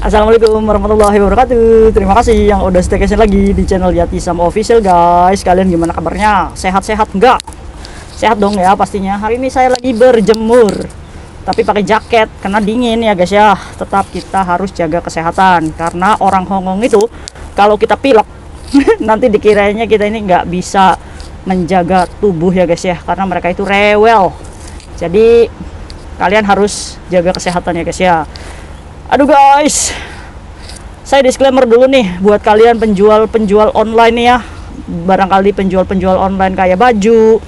Assalamualaikum warahmatullahi wabarakatuh. Terima kasih yang udah staycation lagi di channel Yati sama Official guys. Kalian gimana kabarnya? Sehat-sehat enggak? Sehat dong ya pastinya. Hari ini saya lagi berjemur, tapi pakai jaket karena dingin ya guys ya. Tetap kita harus jaga kesehatan karena orang Hongkong itu kalau kita pilek nanti dikiranya kita ini nggak bisa menjaga tubuh ya guys ya, karena mereka itu rewel. Jadi kalian harus jaga kesehatan ya guys ya. Aduh guys, saya disclaimer dulu nih buat kalian penjual-penjual online nih ya. Barangkali penjual-penjual online kayak baju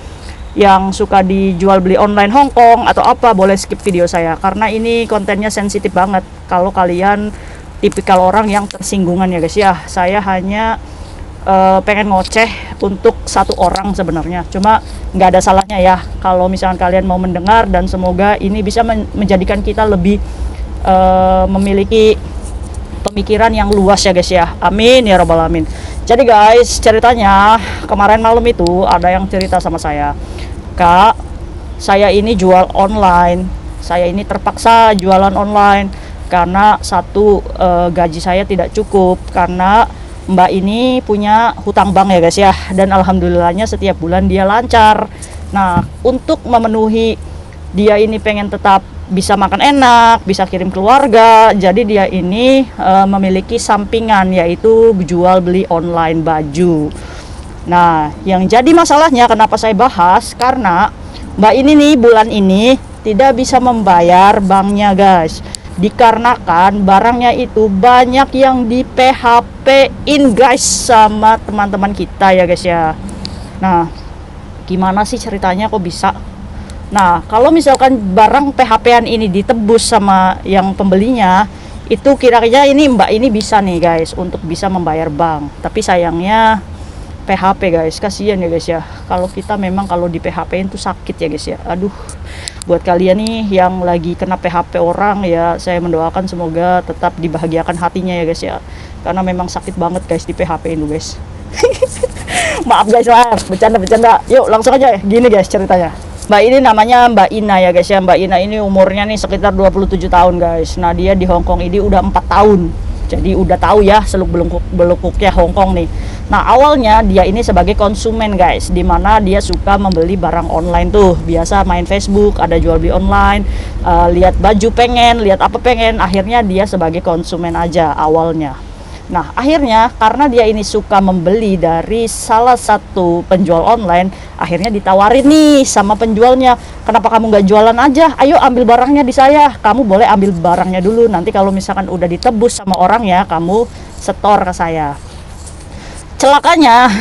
yang suka dijual beli online Hongkong atau apa, boleh skip video saya karena ini kontennya sensitif banget. Kalau kalian tipikal orang yang tersinggungan ya guys ya. Saya hanya pengen ngoceh untuk satu orang sebenarnya, cuma nggak ada salahnya ya kalau misalkan kalian mau mendengar, dan semoga ini bisa menjadikan kita lebih memiliki pemikiran yang luas ya guys ya. Amin ya robbal alamin. Jadi guys, ceritanya kemarin malam itu ada yang cerita sama saya, Kak, saya ini jual online, saya ini terpaksa jualan online karena satu, gaji saya tidak cukup karena Mbak ini punya hutang bank ya guys ya, dan alhamdulillahnya setiap bulan dia lancar. Nah, untuk memenuhi dia ini pengen tetap bisa makan enak, bisa kirim keluarga, jadi dia ini memiliki sampingan yaitu jual beli online baju. Nah, yang jadi masalahnya kenapa saya bahas, karena Mbak ini nih bulan ini tidak bisa membayar banknya guys, dikarenakan barangnya itu banyak yang di PHP-in guys sama teman-teman kita ya guys ya. Nah, gimana sih ceritanya kok bisa? Nah, kalau misalkan barang PHP-an ini ditebus sama yang pembelinya, itu kira-kira ini Mbak ini bisa nih guys untuk bisa membayar bank. Tapi sayangnya PHP guys, kasihan ya guys ya. Kalau kita memang kalau di PHP-in itu sakit ya guys ya. Aduh, buat kalian nih yang lagi kena PHP orang ya, saya mendoakan semoga tetap dibahagiakan hatinya ya guys ya. Karena memang sakit banget guys di PHP-in tuh guys. Maaf guys lah, bercanda-bercanda. Yuk langsung aja ya. Gini guys ceritanya. Mbak ini namanya Mbak Ina ya guys ya. Mbak Ina ini umurnya nih sekitar 27 tahun guys. Nah, dia di Hongkong ini udah 4 tahun. Jadi udah tahu ya seluk beluknya Hongkong nih. Nah, awalnya dia ini sebagai konsumen guys, dimana dia suka membeli barang online tuh. Biasa main Facebook, ada jual beli online, lihat baju pengen, lihat apa pengen. Akhirnya dia sebagai konsumen aja awalnya. Nah, akhirnya karena dia ini suka membeli dari salah satu penjual online, akhirnya ditawarin nih sama penjualnya, kenapa kamu nggak jualan aja? Ayo ambil barangnya di saya. Kamu boleh ambil barangnya dulu. Nanti kalau misalkan udah ditebus sama orangnya, kamu setor ke saya. Celakanya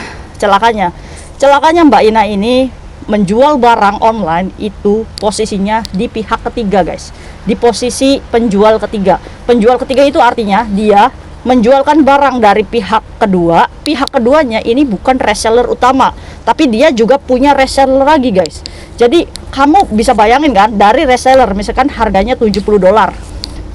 Mbak Ina ini menjual barang online itu posisinya di pihak ketiga guys. Di posisi penjual ketiga. Penjual ketiga itu artinya dia menjualkan barang dari pihak kedua. Pihak keduanya ini bukan reseller utama, tapi dia juga punya reseller lagi guys. Jadi kamu bisa bayangin kan, dari reseller misalkan harganya $70,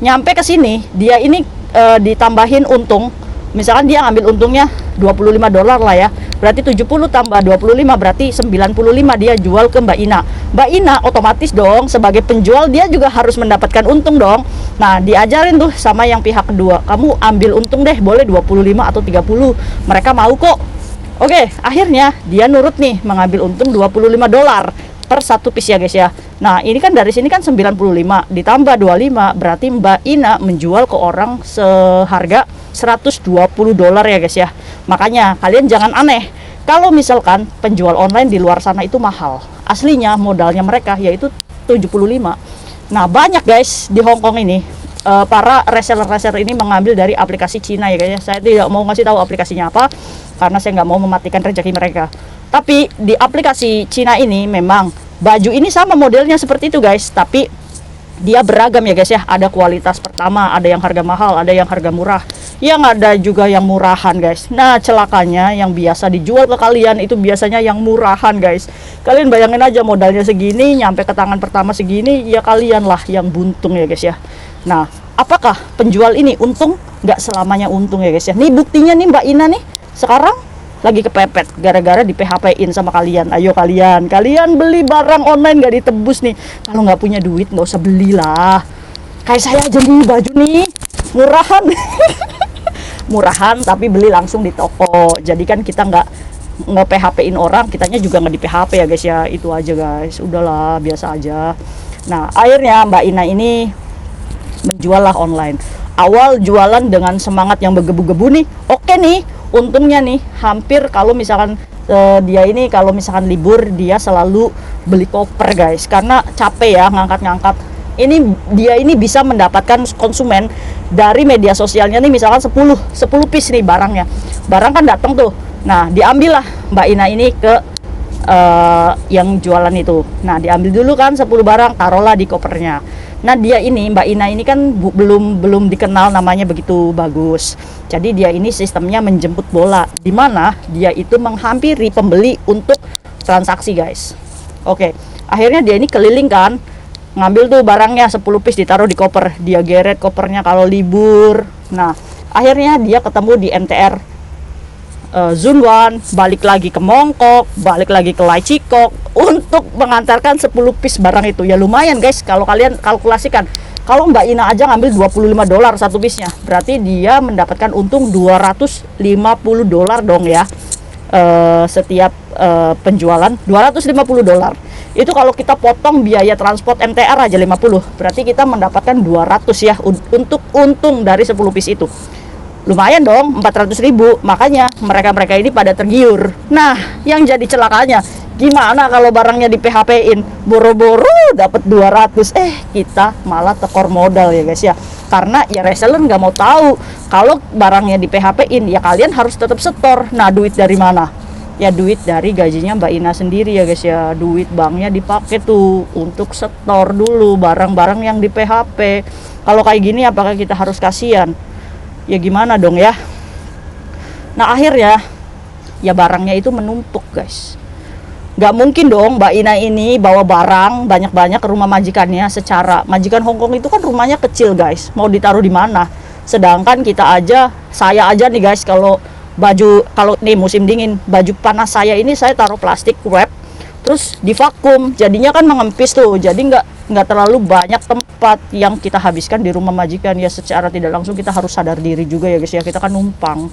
nyampe ke sini dia ini ditambahin untung. Misalkan dia ngambil untungnya $25 lah ya, berarti 70 tambah 25 berarti 95 dia jual ke Mbak Ina. Mbak Ina otomatis dong sebagai penjual dia juga harus mendapatkan untung dong. Nah, diajarin tuh sama yang pihak kedua, kamu ambil untung deh, boleh 25 atau 30. Mereka mau kok. Oke, akhirnya dia nurut nih mengambil untung $25 per satu piece ya guys ya. Nah, ini kan dari sini kan 95 ditambah 25 berarti Mbak Ina menjual ke orang seharga $120 ya guys ya. Makanya kalian jangan aneh kalau misalkan penjual online di luar sana itu mahal. Aslinya modalnya mereka yaitu 75. Nah, banyak guys di Hongkong ini para reseller ini mengambil dari aplikasi Cina ya guys ya. Saya tidak mau ngasih tahu aplikasinya apa karena saya nggak mau mematikan rezeki mereka. Tapi di aplikasi Cina ini memang baju ini sama modelnya seperti itu guys, tapi dia beragam ya guys ya. Ada kualitas pertama, ada yang harga mahal, ada yang harga murah, yang ada juga yang murahan guys. Nah, celakanya yang biasa dijual ke kalian itu biasanya yang murahan guys. Kalian bayangin aja modalnya segini, nyampe ke tangan pertama segini, ya kalian lah yang buntung ya guys ya. Nah, apakah penjual ini untung? Nggak selamanya untung ya guys ya. Nih buktinya nih Mbak Ina nih sekarang lagi kepepet gara-gara di PHP-in sama kalian. Ayo kalian beli barang online gak ditebus nih. Kalau nggak punya duit nggak usah belilah. Kayak saya aja nih baju nih murahan. Murahan tapi beli langsung di toko. Jadi kan kita nge PHP-in orang, kitanya juga nggak di PHP ya guys ya. Itu aja guys, udahlah biasa aja. Nah akhirnya Mbak Ina ini menjual lah online. Awal jualan dengan semangat yang bergebu-gebu nih, oke nih, untungnya nih hampir kalau misalkan dia ini kalau misalkan libur dia selalu beli koper guys, karena capek ya ngangkat-ngangkat. Ini dia ini bisa mendapatkan konsumen dari media sosialnya nih, misalkan 10 piece nih barangnya. Barang kan datang tuh. Nah, diambil lah Mbak Ina ini ke yang jualan itu. Nah, diambil dulu kan 10 barang, taruhlah di kopernya. Nah, dia ini Mbak Ina ini kan belum dikenal namanya begitu bagus. Jadi dia ini sistemnya menjemput bola, di mana dia itu menghampiri pembeli untuk transaksi, guys. Oke. Akhirnya dia ini keliling kan, ngambil tuh barangnya 10 piece ditaruh di koper. Dia geret kopernya kalau libur. Nah, akhirnya dia ketemu di MTR Zunwan, balik lagi ke Mongkok, balik lagi ke Laicikok untuk mengantarkan 10 piece barang itu. Ya lumayan guys, kalau kalian kalkulasikan. Kalau Mbak Ina aja ngambil $25 satu piece-nya, berarti dia mendapatkan untung $250 dong ya. Setiap penjualan $250. Itu kalau kita potong biaya transport MTR aja 50, berarti kita mendapatkan 200 ya untuk untung dari 10 piece itu. Lumayan dong, 400.000. Makanya mereka-mereka ini pada tergiur. Nah, yang jadi celakanya, gimana kalau barangnya di PHP-in, boro-boro dapat 200, kita malah tekor modal ya guys ya. Karena ya reseller nggak mau tahu kalau barangnya di PHP-in, ya kalian harus tetap setor. Nah, duit dari mana? Ya duit dari gajinya Mbak Ina sendiri ya guys ya. Duit banknya dipakai tuh untuk setor dulu barang-barang yang di PHP. Kalau kayak gini apakah kita harus kasihan? Ya gimana dong ya. Nah akhirnya ya barangnya itu menumpuk guys. Gak mungkin dong Mbak Ina ini bawa barang banyak-banyak ke rumah majikannya. Secara majikan Hongkong itu kan rumahnya kecil guys, mau ditaruh di mana? Sedangkan saya aja nih guys, kalau nih musim dingin, baju panas saya ini saya taruh plastik wrap terus divakum, jadinya kan mengempis tuh, jadi nggak terlalu banyak tempat yang kita habiskan di rumah majikan. Ya secara tidak langsung kita harus sadar diri juga ya guys ya, kita kan numpang.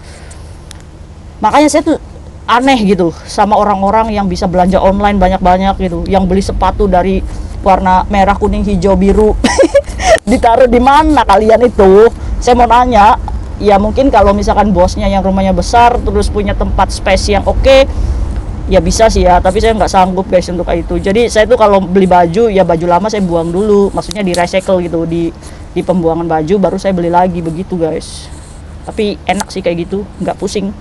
Makanya saya tuh aneh gitu sama orang-orang yang bisa belanja online banyak-banyak gitu, yang beli sepatu dari warna merah, kuning, hijau, biru ditaruh di mana kalian itu? Saya mau nanya. Ya mungkin kalau misalkan bosnya yang rumahnya besar terus punya tempat space yang oke, ya bisa sih ya, tapi saya nggak sanggup guys untuk itu. Jadi saya tuh kalau beli baju, ya baju lama saya buang dulu, maksudnya di recycle gitu, di pembuangan baju baru saya beli lagi begitu guys. Tapi enak sih kayak gitu, nggak pusing.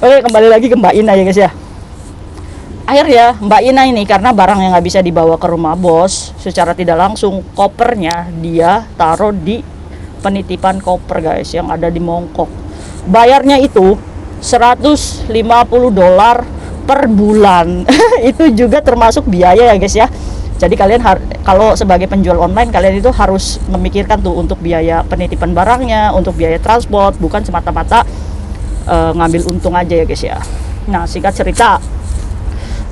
Oke, kembali lagi ke Mbak Ina ya guys ya. Akhirnya Mbak Ina ini karena barang yang nggak bisa dibawa ke rumah bos, secara tidak langsung kopernya dia taruh di penitipan koper guys yang ada di Mongkok. Bayarnya itu $150 per bulan. Itu juga termasuk biaya ya guys ya. Jadi kalian kalau sebagai penjual online, kalian itu harus memikirkan tuh untuk biaya penitipan barangnya, untuk biaya transport, bukan semata-mata ngambil untung aja ya guys ya. Nah singkat cerita,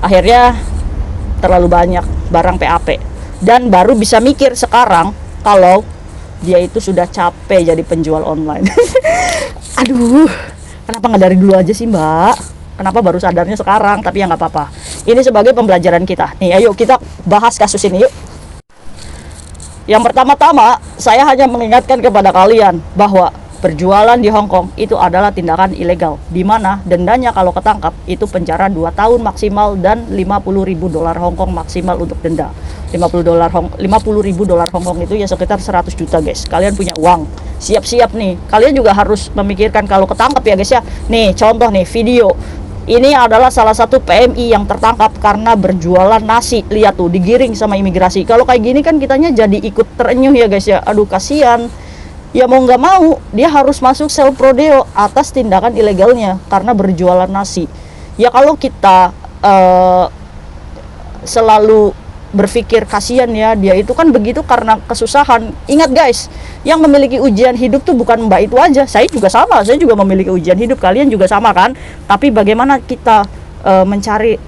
akhirnya terlalu banyak barang PAP, dan baru bisa mikir sekarang kalau dia itu sudah capek jadi penjual online. Aduh, kenapa nggak dari dulu aja sih Mbak? Kenapa baru sadarnya sekarang? Tapi ya nggak apa-apa. Ini sebagai pembelajaran kita. Nih, ayo kita bahas kasus ini yuk. Yang pertama-tama, saya hanya mengingatkan kepada kalian bahwa berjualan di Hong Kong itu adalah tindakan ilegal, di mana dendanya kalau ketangkap itu penjara 2 tahun maksimal dan $50.000 Hong Kong maksimal untuk denda. $50.000 Hong Kong itu ya sekitar 100 juta guys. Kalian punya uang, siap-siap nih. Kalian juga harus memikirkan kalau ketangkap ya guys ya. Nih contoh nih video. Ini adalah salah satu PMI yang tertangkap karena berjualan nasi. Lihat tuh, digiring sama imigrasi. Kalau kayak gini kan kitanya jadi ikut terenyuh ya guys ya. Aduh kasihan. Ya mau nggak mau dia harus masuk sel prodeo atas tindakan ilegalnya karena berjualan nasi. Ya kalau kita selalu berpikir kasihan ya, dia itu kan begitu karena kesusahan. Ingat guys, yang memiliki ujian hidup tuh bukan Mbak itu aja. Saya juga sama, saya juga memiliki ujian hidup, kalian juga sama kan. Tapi bagaimana kita mencari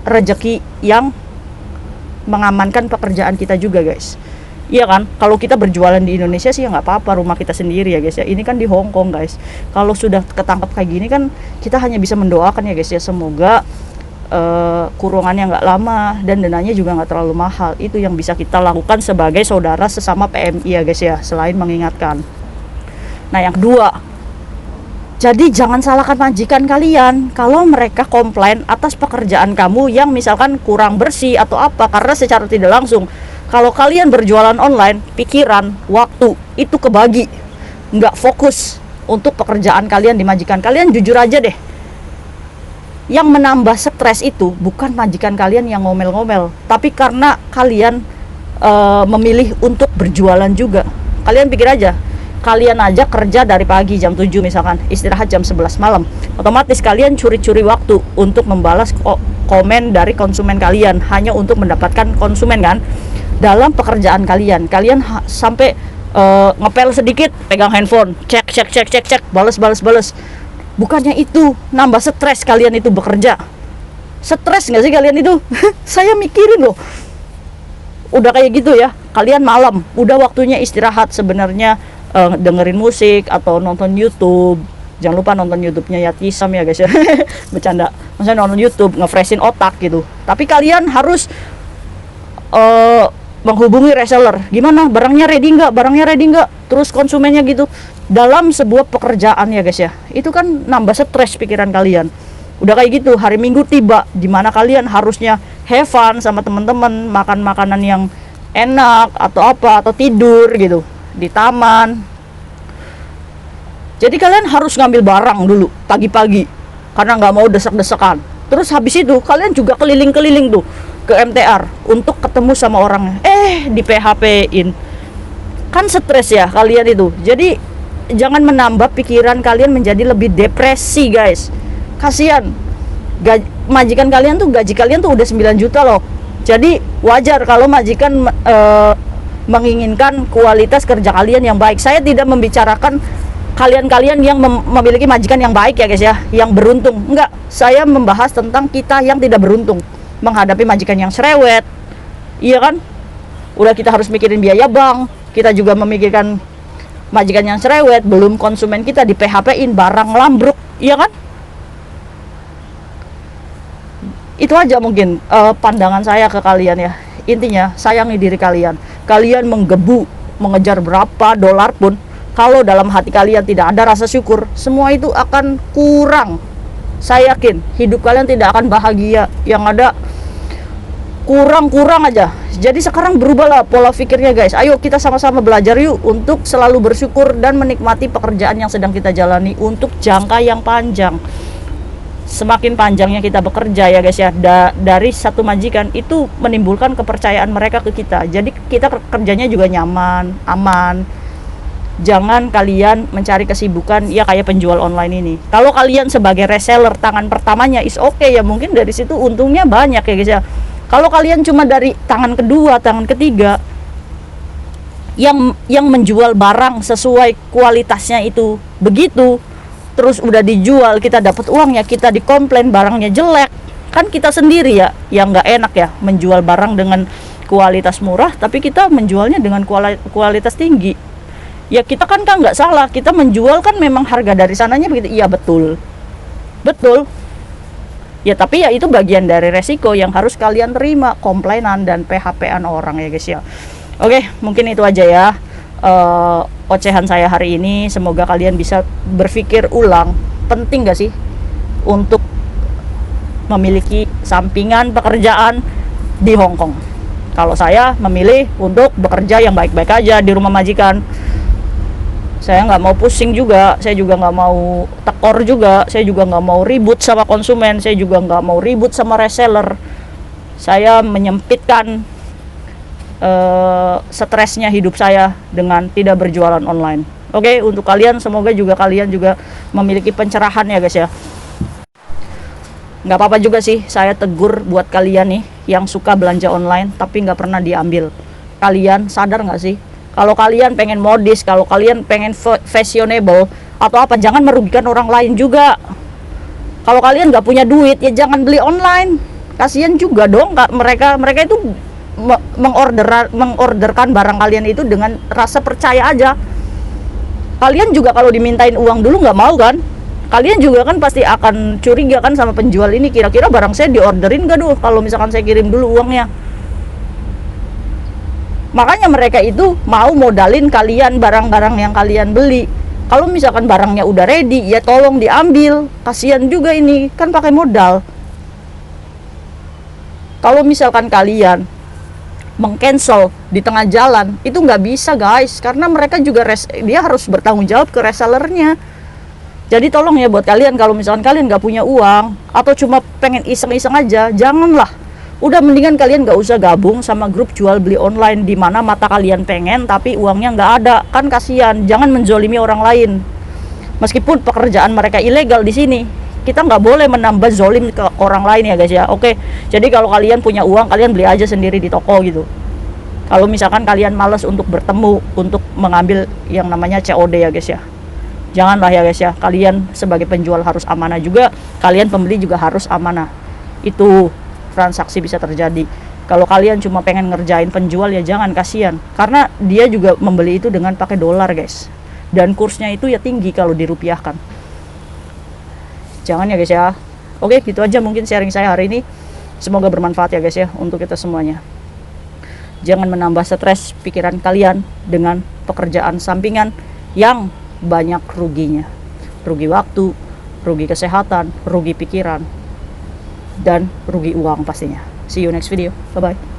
rezeki yang mengamankan pekerjaan kita juga guys. Iya kan, kalau kita berjualan di Indonesia sih ya nggak apa-apa, rumah kita sendiri ya guys ya. Ini kan di Hong Kong guys. Kalau sudah ketangkap kayak gini kan kita hanya bisa mendoakan ya guys ya, semoga kurungannya nggak lama dan dendanya juga nggak terlalu mahal. Itu yang bisa kita lakukan sebagai saudara sesama PMI ya guys ya, selain mengingatkan. Nah yang kedua, jadi jangan salahkan majikan kalian kalau mereka komplain atas pekerjaan kamu yang misalkan kurang bersih atau apa, karena secara tidak langsung kalau kalian berjualan online, pikiran, waktu itu kebagi, nggak fokus untuk pekerjaan kalian di majikan kalian. Jujur aja deh, yang menambah stres itu bukan majikan kalian yang ngomel-ngomel, tapi karena kalian memilih untuk berjualan juga. Kalian pikir aja, kalian aja kerja dari pagi jam 7 misalkan, istirahat jam 11 malam, otomatis kalian curi-curi waktu untuk membalas komen dari konsumen kalian hanya untuk mendapatkan konsumen kan. Dalam pekerjaan kalian sampai ngepel sedikit pegang handphone, cek, balas. Bukannya itu nambah stres kalian itu bekerja. Stres nggak sih kalian itu? Saya mikirin loh, udah kayak gitu ya, kalian malam udah waktunya istirahat sebenarnya, dengerin musik atau nonton YouTube. Jangan lupa nonton YouTube-nya Yati Sam ya guys ya. Bercanda, maksudnya nonton YouTube ngefreshin otak gitu. Tapi kalian harus menghubungi reseller, gimana barangnya ready nggak, terus konsumennya gitu. Dalam sebuah pekerjaan ya guys ya, itu kan nambah stres pikiran kalian. Udah kayak gitu, hari Minggu tiba dimana kalian harusnya have fun sama teman-teman, makan makanan yang enak atau apa, atau tidur gitu di taman. Jadi kalian harus ngambil barang dulu pagi-pagi karena nggak mau desek-desekan. Terus habis itu kalian juga keliling-keliling tuh ke MTR untuk ketemu sama orangnya, di PHP-in. Kan stres ya kalian itu. Jadi jangan menambah pikiran kalian menjadi lebih depresi guys. Kasihan, majikan kalian tuh, gaji kalian tuh udah 9 juta loh. Jadi wajar kalau majikan menginginkan kualitas kerja kalian yang baik. Saya tidak membicarakan kalian-kalian yang memiliki majikan yang baik ya guys ya, yang beruntung. Enggak, saya membahas tentang kita yang tidak beruntung menghadapi majikan yang cerewet. Iya kan, udah kita harus mikirin biaya bank, kita juga memikirkan majikan yang cerewet, belum konsumen kita di PHP-in barang lambruk. Iya kan, itu aja mungkin pandangan saya ke kalian ya. Intinya sayangi diri kalian. Kalian menggebu mengejar berapa dolar pun, kalau dalam hati kalian tidak ada rasa syukur, semua itu akan kurang. Saya yakin hidup kalian tidak akan bahagia, yang ada kurang-kurang aja. Jadi sekarang berubahlah pola pikirnya guys. Ayo kita sama-sama belajar yuk untuk selalu bersyukur dan menikmati pekerjaan yang sedang kita jalani untuk jangka yang panjang. Semakin panjangnya kita bekerja ya guys ya, dari satu majikan itu menimbulkan kepercayaan mereka ke kita. Jadi kita kerjanya juga nyaman, aman. Jangan kalian mencari kesibukan ya kayak penjual online ini. Kalau kalian sebagai reseller tangan pertamanya is okay ya, mungkin dari situ untungnya banyak ya guys ya. Kalau kalian cuma dari tangan kedua, tangan ketiga yang menjual barang sesuai kualitasnya itu begitu, terus udah dijual, kita dapat uangnya, kita dikomplain barangnya jelek, kan kita sendiri ya yang nggak enak ya, menjual barang dengan kualitas murah tapi kita menjualnya dengan kualitas tinggi. Ya kita kan nggak salah, kita menjual kan memang harga dari sananya begitu. Iya betul ya, tapi ya itu bagian dari resiko yang harus kalian terima, komplainan dan PHP-an orang ya guys ya. Oke, mungkin itu aja ya ocehan saya hari ini. Semoga kalian bisa berpikir ulang, penting gak sih untuk memiliki sampingan pekerjaan di Hong Kong. Kalau saya memilih untuk bekerja yang baik-baik aja di rumah majikan. Saya nggak mau pusing juga, saya juga nggak mau tekor juga, saya juga nggak mau ribut sama konsumen, saya juga nggak mau ribut sama reseller. Saya menyempitkan stresnya hidup saya dengan tidak berjualan online. Oke, untuk kalian semoga juga kalian juga memiliki pencerahan ya guys ya. Nggak apa-apa juga sih saya tegur buat kalian nih yang suka belanja online tapi nggak pernah diambil. Kalian sadar nggak sih, kalau kalian pengen modis, kalau kalian pengen fashionable atau apa, jangan merugikan orang lain juga. Kalau kalian nggak punya duit ya jangan beli online. Kasian juga dong mereka itu mengorderkan barang kalian itu dengan rasa percaya aja. Kalian juga kalau dimintain uang dulu nggak mau kan? Kalian juga kan pasti akan curiga kan sama penjual ini, kira-kira barang saya diorderin gak duh kalau misalkan saya kirim dulu uangnya. Makanya mereka itu mau modalin kalian barang-barang yang kalian beli. Kalau misalkan barangnya udah ready, ya tolong diambil. Kasihan juga ini, kan pakai modal. Kalau misalkan kalian meng-cancel di tengah jalan, itu nggak bisa guys, karena mereka juga dia harus bertanggung jawab ke resellernya. Jadi tolong ya buat kalian, kalau misalkan kalian nggak punya uang atau cuma pengen iseng-iseng aja, janganlah. Udah mendingan kalian nggak usah gabung sama grup jual beli online di mana mata kalian pengen tapi uangnya nggak ada, kan kasihan. Jangan menzolimi orang lain. Meskipun pekerjaan mereka ilegal di sini, kita nggak boleh menambah zolim ke orang lain ya guys ya. Oke, jadi kalau kalian punya uang, kalian beli aja sendiri di toko gitu. Kalau misalkan kalian males untuk bertemu, untuk mengambil yang namanya COD ya guys ya, janganlah ya guys ya. Kalian sebagai penjual harus amanah juga, kalian pembeli juga harus amanah. Itu transaksi bisa terjadi. Kalau kalian cuma pengen ngerjain penjual, ya jangan, kasihan. Karena dia juga membeli itu dengan pakai dolar guys, dan kursnya itu ya tinggi kalau dirupiahkan. Jangan ya guys ya. Oke, gitu aja mungkin sharing saya hari ini. Semoga bermanfaat ya guys ya untuk kita semuanya. Jangan menambah stres pikiran kalian dengan pekerjaan sampingan yang banyak ruginya. Rugi waktu, rugi kesehatan, rugi pikiran, dan rugi uang pastinya. See you next video. Bye bye.